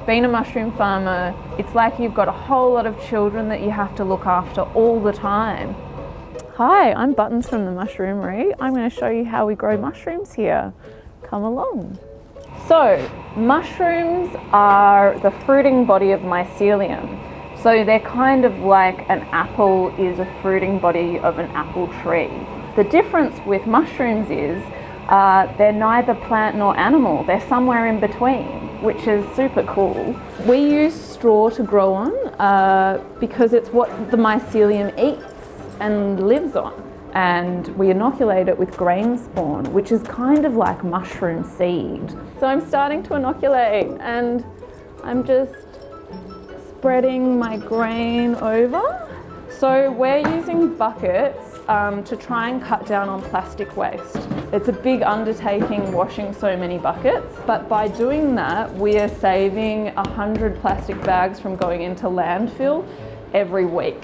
Being a mushroom farmer, it's like you've got a whole lot of children that you have to look after all the time. Hi, I'm Buttons from the Mushroomery. I'm going to show you how we grow mushrooms here. Come along. So, mushrooms are the fruiting body of mycelium. So they're kind of like an apple is a fruiting body of an apple tree. The difference with mushrooms is they're neither plant nor animal. They're somewhere in between, which is super cool. We use straw to grow on because it's what the mycelium eats and lives on. And we inoculate it with grain spawn, which is kind of like mushroom seed. So I'm starting to inoculate and I'm just spreading my grain over. So we're using buckets to try and cut down on plastic waste. It's a big undertaking washing so many buckets, but by doing that, we are saving 100 plastic bags from going into landfill every week.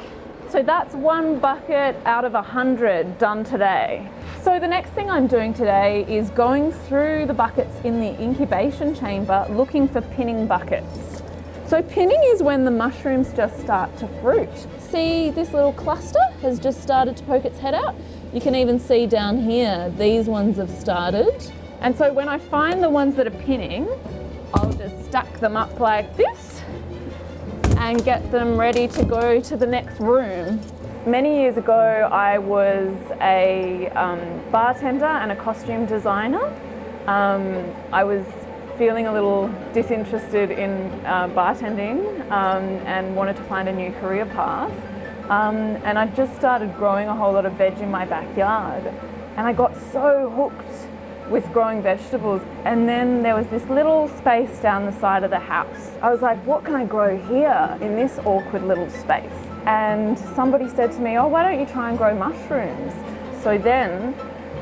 So that's one bucket out of 100 done today. So the next thing I'm doing today is going through the buckets in the incubation chamber looking for pinning buckets. So pinning is when the mushrooms just start to fruit. See, this little cluster has just started to poke its head out. You can even see down here, these ones have started. And so when I find the ones that are pinning, I'll just stack them up like this and get them ready to go to the next room. Many years ago, I was a bartender and a costume designer. I was feeling a little disinterested in bartending and wanted to find a new career path. And I just started growing a whole lot of veg in my backyard. And I got so hooked with growing vegetables. And then there was this little space down the side of the house. I was like, what can I grow here in this awkward little space? And somebody said to me, oh, why don't you try and grow mushrooms? So then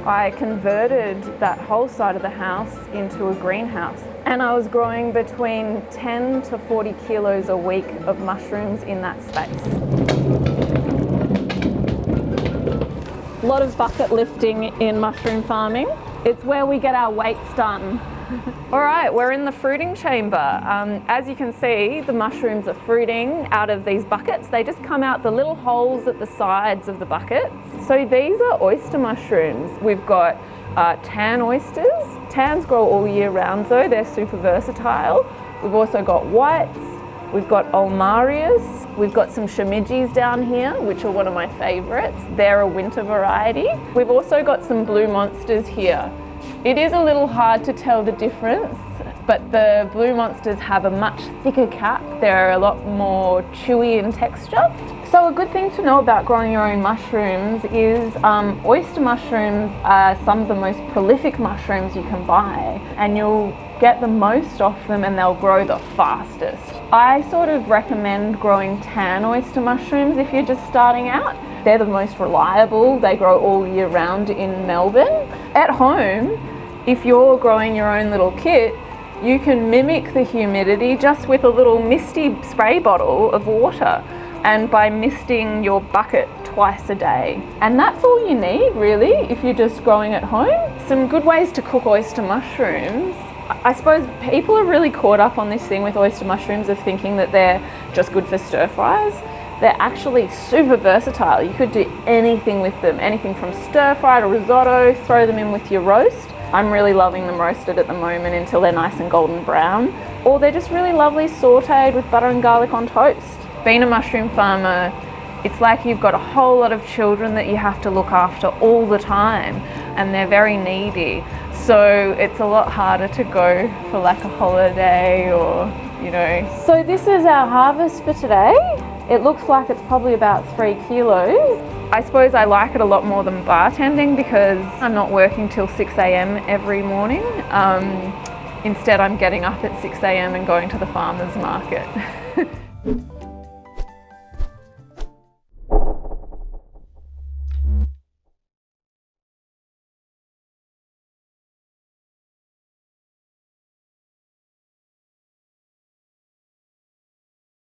I converted that whole side of the house into a greenhouse. And I was growing between 10 to 40 kilos a week of mushrooms in that space. A lot of bucket lifting in mushroom farming. It's where we get our weights done. All right, we're in the fruiting chamber. As you can see, the mushrooms are fruiting out of these buckets. They just come out the little holes at the sides of the buckets. So these are oyster mushrooms. We've got tan oysters. Tans grow all year round though, they're super versatile. We've also got whites, we've got Olmarius, we've got some Shimijis down here, which are one of my favourites. They're a winter variety. We've also got some blue monsters here. It is a little hard to tell the difference, but the blue monsters have a much thicker cap. They're a lot more chewy in texture. So a good thing to know about growing your own mushrooms is oyster mushrooms are some of the most prolific mushrooms you can buy, and you'll get the most off them and they'll grow the fastest. I sort of recommend growing tan oyster mushrooms if you're just starting out. They're the most reliable. They grow all year round in Melbourne. At home, if you're growing your own little kit, you can mimic the humidity just with a little misty spray bottle of water, and by misting your bucket twice a day. And that's all you need really if you're just growing at home. Some good ways to cook oyster mushrooms. I suppose people are really caught up on this thing with oyster mushrooms of thinking that they're just good for stir fries. They're actually super versatile. You could do anything with them, anything from stir fry to risotto, throw them in with your roast. I'm really loving them roasted at the moment until they're nice and golden brown. Or they're just really lovely sauteed with butter and garlic on toast. Being a mushroom farmer, it's like you've got a whole lot of children that you have to look after all the time, and they're very needy. So it's a lot harder to go for like a holiday or, you know. So this is our harvest for today. It looks like it's probably about 3 kilos. I suppose I like it a lot more than bartending because I'm not working till 6 a.m. every morning. Instead, I'm getting up at 6 a.m. and going to the farmer's market.